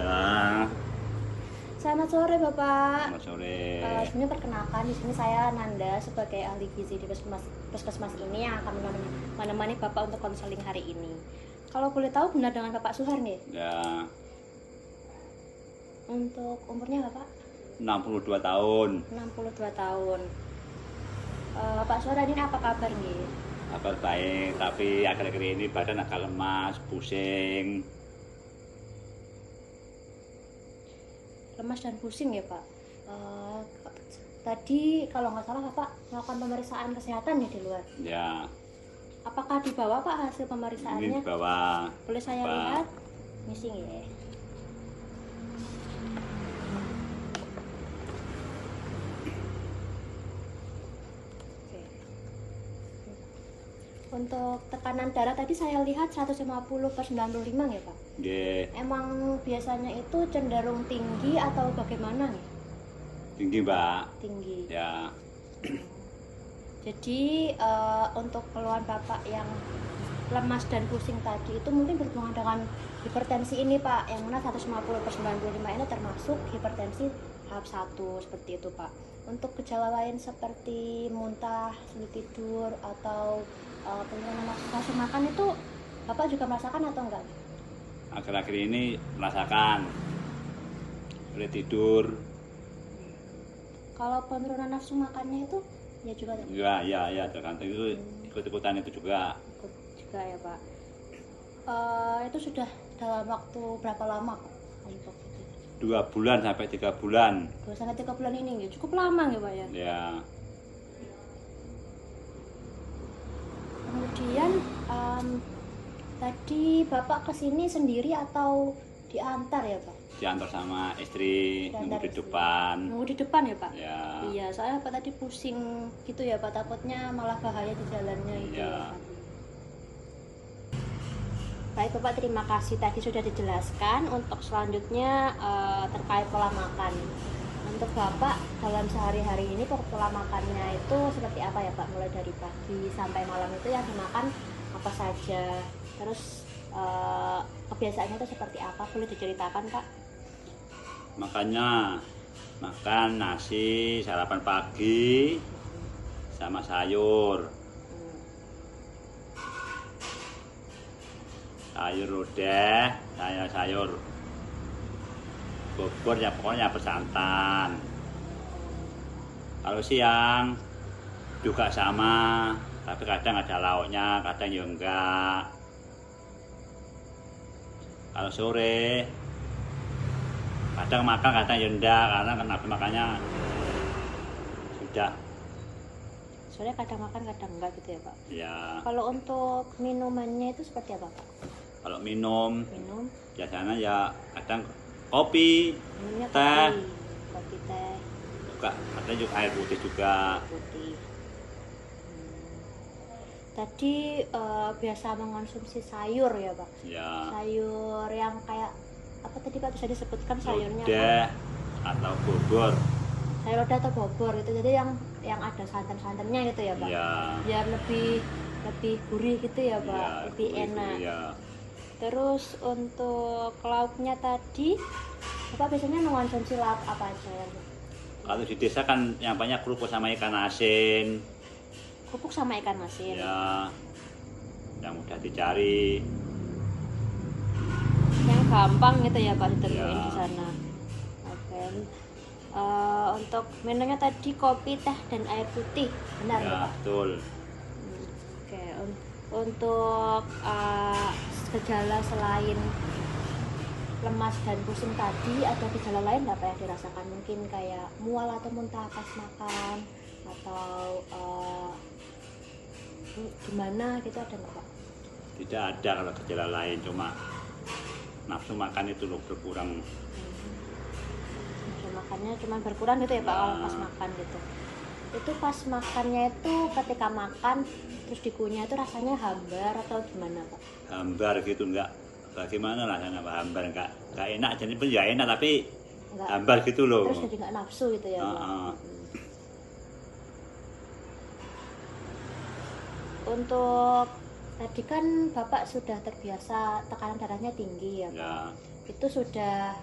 Ya, Selamat sore Bapak. selamat sore. Sebenarnya perkenalkan di sini saya Nanda sebagai ahli gizi di puskesmas ini yang akan menemani Bapak untuk konseling hari ini. Kalau boleh tahu benar dengan Bapak Suhar nih? Ya, Untuk umurnya Bapak 62 tahun. 62 tahun. Pak Suhar ini apa kabar nih? Kabar baik, tapi akhir-akhir ini badan agak lemas, pusing. Lemas dan pusing ya Pak. Tadi kalau nggak salah Bapak melakukan pemeriksaan kesehatan ya di luar. Ya, Apakah dibawa Pak hasil ini pemeriksaannya? bawa Boleh saya Pak. lihat? Missing ya. Oke. Untuk tekanan darah tadi saya lihat 150/95 ya Pak. Nggih, Emang biasanya itu cenderung tinggi atau bagaimana nih? tinggi Mbak. Tinggi. Ya, Jadi untuk keluhan Bapak yang lemas dan pusing tadi itu mungkin berhubungan dengan hipertensi ini Pak, yang mana 150/95 ini termasuk hipertensi tahap 1 seperti itu Pak. Untuk gejala lain seperti muntah, sulit tidur atau penurunan nafsu makan itu Bapak juga merasakan atau enggak? akhir-akhir ini merasakan sulit tidur. Kalau penurunan nafsu makannya itu ya juga Ya, tergantung itu ikut-ikutan itu juga. ikut juga ya Pak. Itu sudah dalam waktu berapa lama Pak? Untuk itu? 2 bulan sampai 3 bulan. 2-3 bulan ini ya cukup lama ya Pak ya. Ya, Kemudian tadi Bapak kesini sendiri atau diantar ya Pak? diantar sama istri, Diantar nunggu di istri. depan. Nunggu di depan ya Pak? Ya, Iya, soalnya Pak tadi pusing gitu ya Pak, takutnya malah bahaya di jalannya itu Iya. ya Pak. Baik Bapak, terima kasih tadi sudah dijelaskan. Untuk selanjutnya terkait pola makan. Untuk Bapak dalam sehari-hari ini pola makannya itu seperti apa ya Pak? Mulai dari pagi sampai malam itu yang dimakan apa saja? Terus kebiasaannya itu seperti apa? Boleh diceritakan Pak? makanya makan nasi sarapan pagi sama sayur, sayur lodeh, sayur bubur ya pokoknya bersantan. Kalau siang juga sama, tapi kadang ada lauknya, kadang ya enggak. Kalau sore kadang makan, kadang ya enggak, karena kenapa makannya sudah. Soalnya kadang makan kadang enggak gitu ya Pak. Ya, Kalau untuk minumannya itu seperti apa Pak? kalau minum Minum, biasanya ya kadang kopi, minumnya Teh. kopi teh juga kadang juga air putih juga. putih. Tadi biasa mengonsumsi sayur ya Pak. Ya, Sayur yang kayak apa tadi Pak, bisa disebutkan sayurnya lodeh apa? atau bubur. Sayur lodeh atau bobor itu, jadi yang ada santan-santannya gitu ya Pak. Ya, Biar lebih gurih gitu ya Pak, ya, lebih gurih-gurih, enak. ya. Terus untuk lauknya tadi Bapak biasanya mengonsumsi lauk apa aja ya? Kalau di desa kan yang banyak kerupuk sama ikan asin, Kerupuk sama ikan asin. ya, yang mudah dicari. Yang gampang gitu ya Pak ditemuin Ya. di sana. Oke. Untuk menunya tadi kopi, teh, dan air putih, benar ya Ya, Pak? betul. Oke. Untuk gejala selain lemas dan pusing tadi, ada gejala lain nggak Pak yang dirasakan? Mungkin kayak mual atau muntah pas makan, atau gimana gitu, ada nggak Pak? Tidak ada kalau gejala lain, cuma nafsu makan itu loh berkurang. Nafsu makannya cuma berkurang gitu ya Pak, kalau pas makan gitu. Itu pas makannya itu ketika makan terus dikunyah itu rasanya hambar atau gimana Pak? Hambar gitu enggak, bagaimana rasanya Pak, hambar enggak enak, jadi pun ya enak tapi Enggak, hambar gitu loh. terus jadi nggak nafsu gitu ya Pak? Heeh. Untuk tadi kan Bapak sudah terbiasa tekanan darahnya tinggi ya Pak? Ya, Itu sudah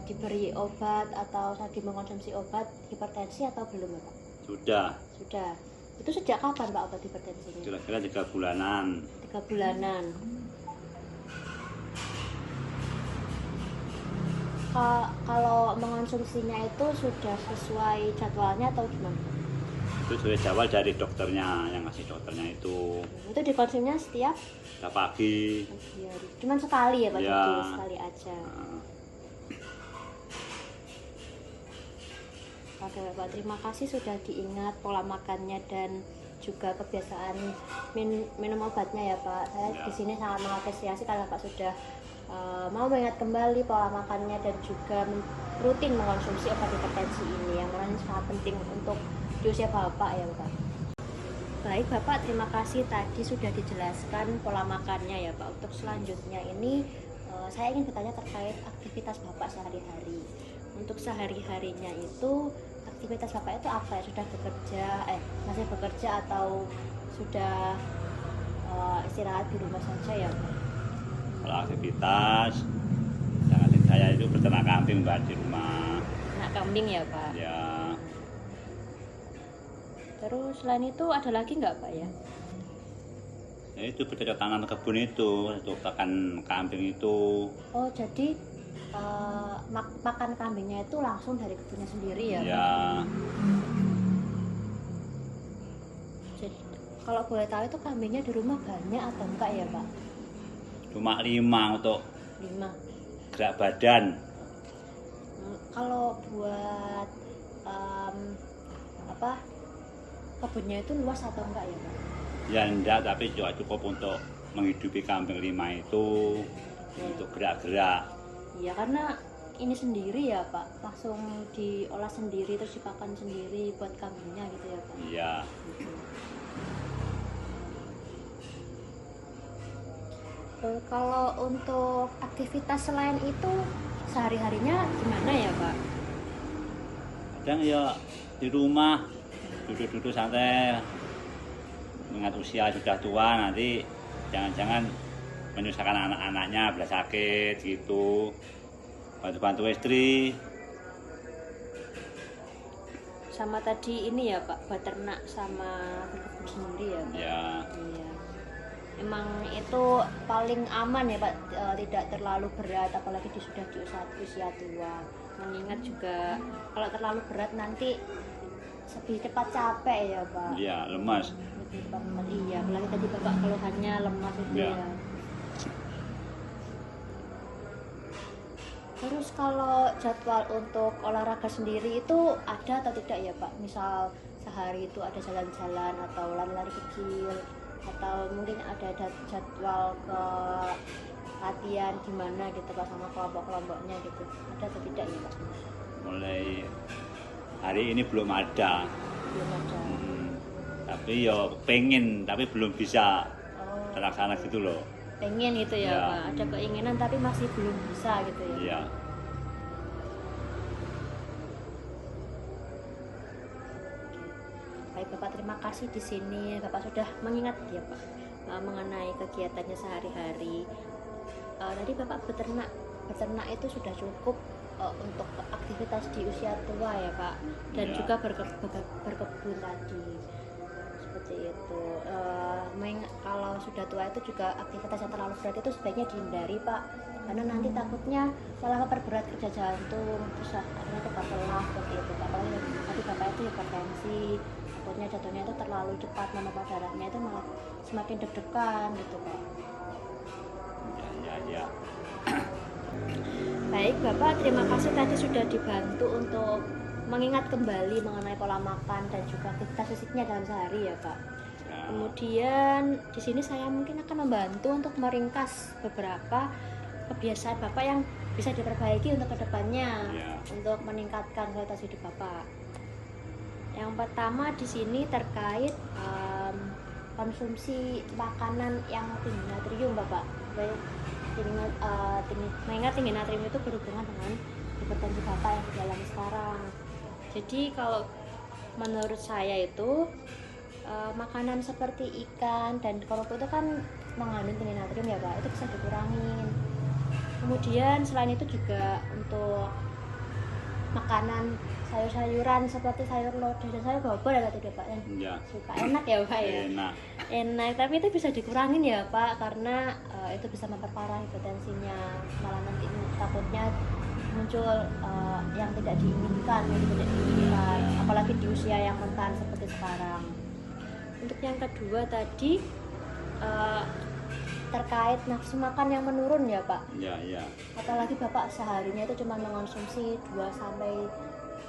diberi obat atau lagi mengkonsumsi obat hipertensi atau belum ya Pak? Sudah. Sudah. Itu sejak kapan Pak obat hipertensinya? Kira-kira 3 bulanan. 3 bulanan. Kalau mengonsumsinya itu sudah sesuai jadwalnya atau gimana? Itu sudah jadwal dari dokternya, yang ngasih dokternya itu. Itu dikonsumsinya setiap Pagi. hari. Cuman sekali ya Pak? Ya. Jadi sekali aja. Nah, Oke Pak, terima kasih sudah diingat pola makannya dan juga kebiasaan minum obatnya ya Pak. Saya Ya. di sini sangat mengapresiasi karena Pak sudah mau mengingat kembali pola makannya dan juga rutin mengkonsumsi obat hipertensi ini yang mana sangat penting untuk di usia Bapak ya Pak. Baik Bapak, terima kasih tadi sudah dijelaskan pola makannya ya Pak. Untuk selanjutnya ini saya ingin bertanya terkait aktivitas Bapak sehari-hari. Untuk sehari-harinya itu aktivitas Bapak itu apa ya? Sudah bekerja, masih bekerja atau sudah istirahat di rumah saja ya Pak? kalau aktivitas, sangat saya itu beternak kambing Mbak di rumah. Anak kambing ya Pak? Ya, Terus selain itu ada lagi nggak Pak ya? ya itu bercocok tanam kebun itu, untuk pakan kambing itu. Oh jadi makan kambingnya itu langsung dari kebunnya sendiri ya Pak? Ya, Jadi kalau boleh tahu itu kambingnya di rumah banyak atau enggak ya Pak? cuma 5 untuk 5. gerak badan. Kalau buat kebunnya itu luas atau enggak ya Pak? Ya enggak, tapi juga cukup untuk menghidupi kambing 5 itu, untuk gerak-gerak. Iya karena ini sendiri ya Pak, langsung diolah sendiri terus dipakan sendiri buat kambingnya gitu ya Pak? Iya. Gitu. Kalau untuk aktivitas selain itu sehari-harinya gimana ya Pak? Kadang ya di rumah duduk-duduk santai, mengingat usia sudah tua, nanti jangan-jangan menyusahkan anak-anaknya bila sakit gitu, bantu-bantu istri. Sama tadi ini ya Pak, beternak sama berkebun sendiri ya Pak? Ya, Iya. Emang itu paling aman ya Pak, tidak terlalu berat apalagi sudah di usia tua. Mengingat juga kalau terlalu berat nanti lebih cepat capek ya Pak. ya lemas. Lebih cepat lemas. Iya, apalagi tadi Bapak keluhannya lemas itu Ya. ya. Terus kalau jadwal untuk olahraga sendiri itu ada atau tidak ya Pak? Misal sehari itu ada jalan-jalan atau lari-lari kecil atau mungkin ada jadwal ke latihan gimana gitu Pak sama kelompok-kelompoknya gitu. Ada atau tidak ya Pak? Mulai hari ini belum ada. Belum ada. Tapi ya pengen, tapi belum bisa Oh, terlaksana gitu loh. pengen gitu ya Ya. Pak. Ada keinginan tapi masih belum bisa gitu ya. Iya. Baik Bapak, terima kasih di sini Bapak sudah mengingat ya Pak mengenai kegiatannya sehari-hari. Tadi Bapak beternak itu sudah cukup untuk aktivitas di usia tua ya Pak, dan Ya. juga berkebun tadi seperti itu. Kalau sudah tua itu juga aktivitas yang terlalu berat itu sebaiknya dihindari Pak, karena nanti takutnya malah memperberat kerja jantung, terus akhirnya cepat lelah seperti itu Pak. Apalagi tadi Bapak itu hipertensi, takutnya jatuhnya itu terlalu cepat, memompa darahnya itu malah semakin deg-degan gitu Pak. Ya. Baik Bapak, terima kasih tadi sudah dibantu untuk mengingat kembali mengenai pola makan dan juga aktivitas fisiknya dalam sehari ya Pak. Ya. Kemudian di sini saya mungkin akan membantu untuk meringkas beberapa kebiasaan Bapak yang bisa diperbaiki untuk kedepannya Ya. untuk meningkatkan kualitas hidup Bapak. Yang pertama di sini terkait konsumsi makanan yang tinggi natrium Bapak. Mengingat tinggi natrium itu berhubungan dengan hipertensi Bapak yang dialami sekarang. Jadi kalau menurut saya itu makanan seperti ikan dan kerupuk itu kan mengandung tinggi natrium ya Pak, itu bisa dikurangin. Kemudian selain itu juga untuk makanan sayur-sayuran seperti sayur lodeh dan sayur bobor ya tadi Pak yang Ya, suka enak ya Pak ya. enak. Enak, tapi itu bisa dikurangin ya Pak karena itu bisa memperparah hipertensinya, malah nanti takutnya muncul yang tidak diinginkan, apalagi di usia yang rentan seperti sekarang. Untuk yang kedua tadi terkait nafsu makan yang menurun ya Pak. Ya, ya. Apalagi Bapak seharinya itu cuma mengonsumsi 2 sampai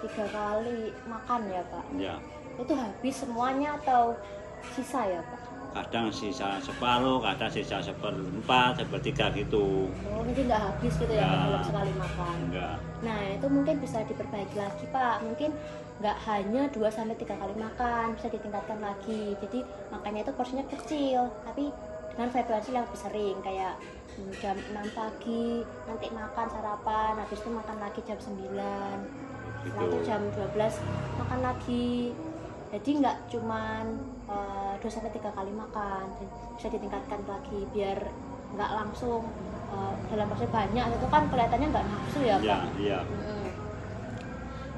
3 kali makan ya Pak. Ya. Itu habis semuanya atau sisa ya Pak? Kadang sisa separuh, kadang sisa seperempat, sepertiga gitu. Oh, jadi nggak habis gitu ya, Ya. dalam sekali makan. Enggak. Nah, itu mungkin bisa diperbaiki lagi Pak. Mungkin nggak hanya 2 sampai 3 kali makan, bisa ditingkatkan lagi. Jadi makannya itu porsinya kecil, tapi dengan frekuensi yang lebih sering, kayak jam 6 pagi nanti makan sarapan, habis itu makan lagi jam 9, setelah itu Gitu. jam 12 makan lagi. Jadi nggak cuman 2 sampai 3 kali makan, bisa ditingkatkan lagi biar nggak langsung dalam porsi banyak, itu kan kelihatannya nggak nafsu ya Pak. Ya, iya.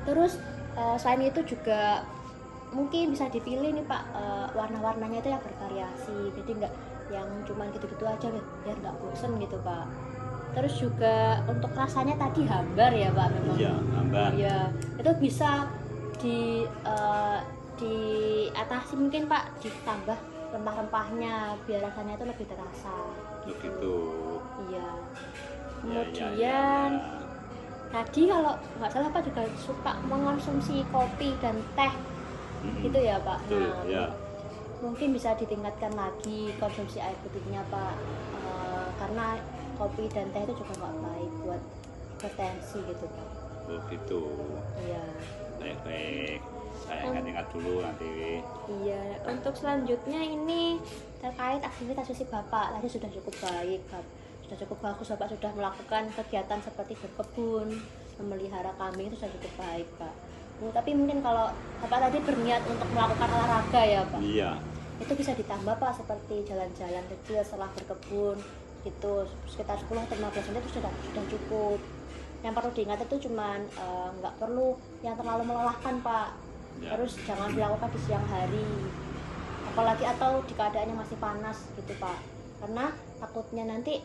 Terus selain itu juga mungkin bisa dipilih nih Pak, warna-warnanya itu yang bervariasi, jadi nggak yang cuman gitu-gitu aja biar nggak bosen gitu Pak. Terus juga untuk rasanya tadi hambar ya Pak memang. Iya, hambar. Iya, itu bisa diatasi mungkin Pak, ditambah rempah-rempahnya biar rasanya itu lebih terasa. Begitu. Iya. Ya, Kemudian ya. tadi kalau nggak salah Pak juga suka mengonsumsi kopi dan teh gitu ya Pak. Betul, Nah, ya. mungkin bisa ditingkatkan lagi konsumsi air putihnya Pak. Karena kopi dan teh itu juga nggak baik buat hipertensi gitu Pak. Begitu. Iya. Baik-baik. Saya akan ingat dulu nanti. Iya, untuk selanjutnya ini terkait aktivitas fisik Bapak tadi sudah cukup baik, Pak. Sudah cukup bagus, Bapak sudah melakukan kegiatan seperti berkebun, memelihara kambing, itu sudah cukup baik, Pak. Tapi mungkin kalau Bapak tadi berniat untuk melakukan olahraga ya, Pak. Iya. Itu bisa ditambah, Pak, seperti jalan-jalan kecil setelah berkebun gitu, sekitar 10 atau 15 menit itu sudah cukup. Yang perlu diingat itu cuman nggak perlu yang terlalu melelahkan, Pak. Ya. Terus jangan dilakukan di siang hari, apalagi atau di keadaannya masih panas gitu Pak, karena takutnya nanti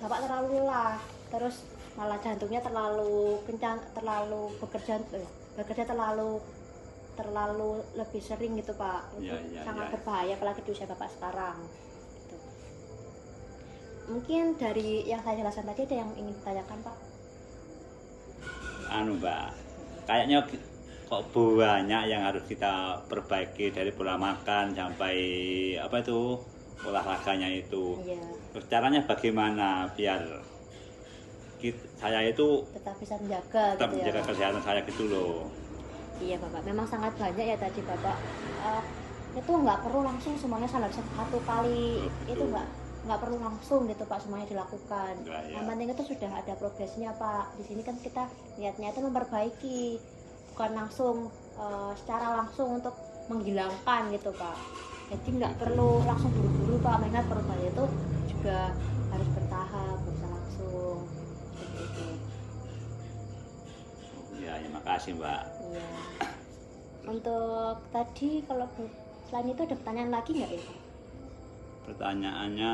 Bapak terlalu lelah, terus malah jantungnya terlalu kencang, terlalu bekerja terlalu lebih sering gitu Pak. Itu Ya, sangat ya. berbahaya apalagi di usia Bapak sekarang gitu. Mungkin dari yang saya jelaskan tadi ada yang ingin ditanyakan Pak? Mbak, kayaknya kok banyak yang harus kita perbaiki dari pola makan sampai apa itu olahraganya itu. Iya, Terus caranya bagaimana biar saya itu tetap bisa menjaga tetap gitu ya menjaga Pak. kesehatan saya gitu loh. Iya Bapak, memang sangat banyak ya tadi Bapak. Itu nggak perlu langsung semuanya satu kali, Betul. itu nggak perlu langsung gitu Pak semuanya dilakukan. Ya, ya. Yang penting itu sudah ada progresnya Pak. Di sini kan kita niatnya itu memperbaiki, bukan langsung secara langsung untuk menghilangkan gitu Pak. Jadi nggak perlu langsung buru-buru Pak. Mengingat perubahan itu juga harus bertahap, bisa langsung. Gitu. Ya, makasih Mbak. Iya. Untuk tadi kalau selain itu ada pertanyaan lagi nggak ya Pak? Pertanyaannya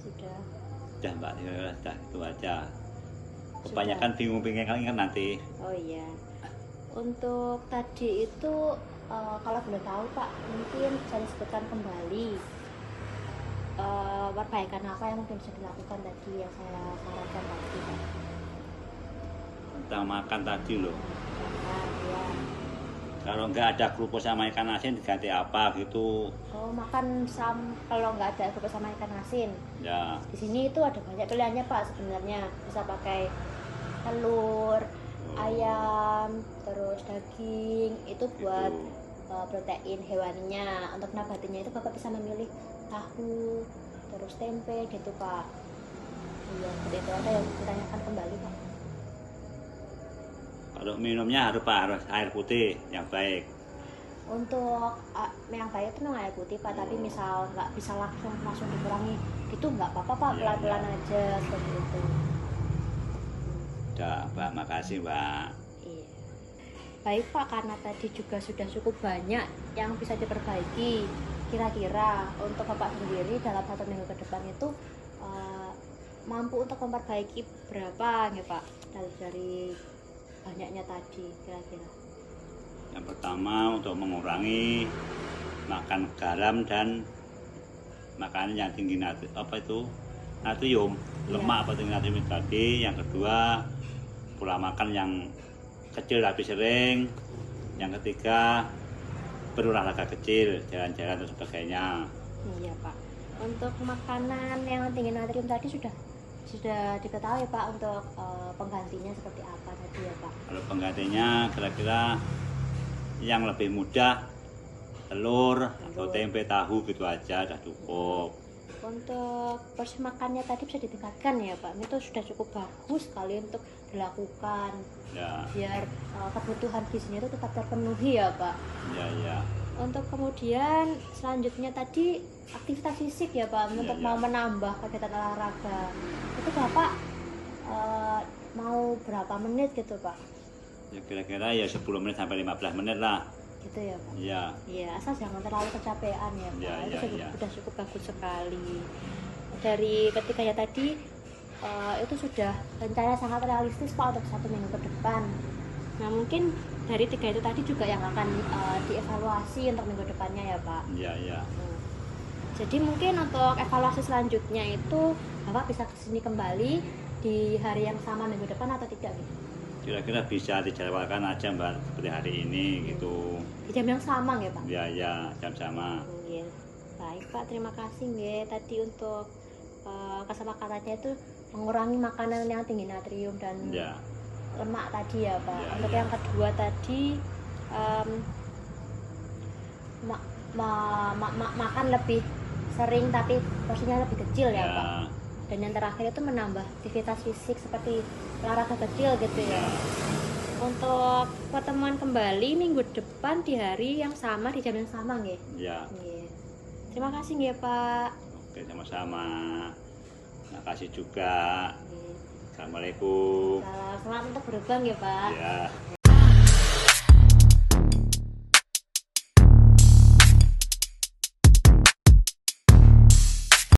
Sudah. udah Mbak, sudah itu aja. Kebanyakan bingung-bingung kan nanti. Oh iya. Untuk tadi itu kalau boleh tahu Pak, mungkin bisa disebutkan kembali perbaikan apa yang mungkin bisa dilakukan tadi yang saya sarankan tadi Pak. Tentang makan tadi loh. Nah, ya. Kalau nggak ada kerupuk sama ikan asin diganti apa gitu. Oh, makan kalau nggak ada kerupuk sama ikan asin. Ya, Di sini itu ada banyak pilihannya Pak sebenarnya. Bisa pakai telur, ayam, terus daging. Itu buat protein hewaninya. Untuk nabatinya itu Bapak bisa memilih tahu, terus tempe gitu Pak. Iya, seperti itu. Ada yang ditanyakan kembali Pak? kalau minumnya harus air putih yang baik. Untuk yang baik itu memang air putih Pak, tapi misal nggak bisa langsung dikurangi gitu nggak apa-apa Pak, Iya, pelan-pelan iya. aja seperti itu. Udah, Mbak, makasih, Mbak. Iya. Baik Pak, karena tadi juga sudah cukup banyak yang bisa diperbaiki. Kira-kira untuk Bapak sendiri dalam 1 minggu ke depan itu mampu untuk memperbaiki berapa ya Pak? Dari banyaknya tadi kira-kira. Yang pertama untuk mengurangi makan garam dan makanan yang tinggi natrium, Iya. lemak apa tinggi natrium itu tadi. Yang kedua, pola makan yang kecil tapi sering. Yang ketiga, berolahraga kecil, jalan-jalan dan sebagainya. Iya Pak. Untuk makanan yang tinggi natrium tadi sudah diketahui Pak untuk penggantinya seperti apa tadi ya Pak? Kalau penggantinya kira-kira yang lebih mudah, telur atau tempe tahu gitu aja udah cukup. Untuk porsi makannya tadi bisa ditingkatkan ya Pak. Itu sudah cukup bagus sekali untuk dilakukan Ya, biar kebutuhan gizinya itu tetap terpenuhi ya Pak. ya, ya. Untuk kemudian selanjutnya tadi aktivitas fisik ya Pak, untuk Iya. mau menambah kegiatan olahraga. Itu Bapak mau berapa menit gitu Pak? Ya kira-kira ya 10 menit sampai 15 menit lah. Gitu ya Pak. Ya, Iya, asal jangan terlalu kecapean ya Pak. Ya, Itu ya, ya. sudah cukup bagus sekali. Dari ketiganya tadi itu sudah rencana sangat realistis Pak untuk 1 minggu ke depan. Nah mungkin dari 3 itu tadi juga yang akan dievaluasi untuk minggu depannya ya Pak. ya, ya. Nah, jadi mungkin untuk evaluasi selanjutnya itu Bapak bisa kesini kembali di hari yang sama minggu depan atau tidak gitu? Kira-kira bisa dijadwalkan aja Mbak seperti hari ini gitu. Di jam yang sama ya Pak? Ya, ya, jam sama. Iya. Baik Pak, terima kasih nggih tadi untuk kesepakatannya itu mengurangi makanan yang tinggi natrium dan Ya, lemak tadi ya Pak. Ya, Untuk ya. yang kedua tadi makan lebih sering tapi porsinya lebih kecil ya Pak. ya, Dan yang terakhir itu menambah aktivitas fisik seperti olahraga kecil gitu ya. ya. Untuk pertemuan kembali minggu depan di hari yang sama di jam yang sama nggih. Ya. Nggih. Terima kasih nggih Pak. Oke, sama-sama. Makasih juga. Nggih. Assalamualaikum. Selamat untuk berbang ya Pak. Ya.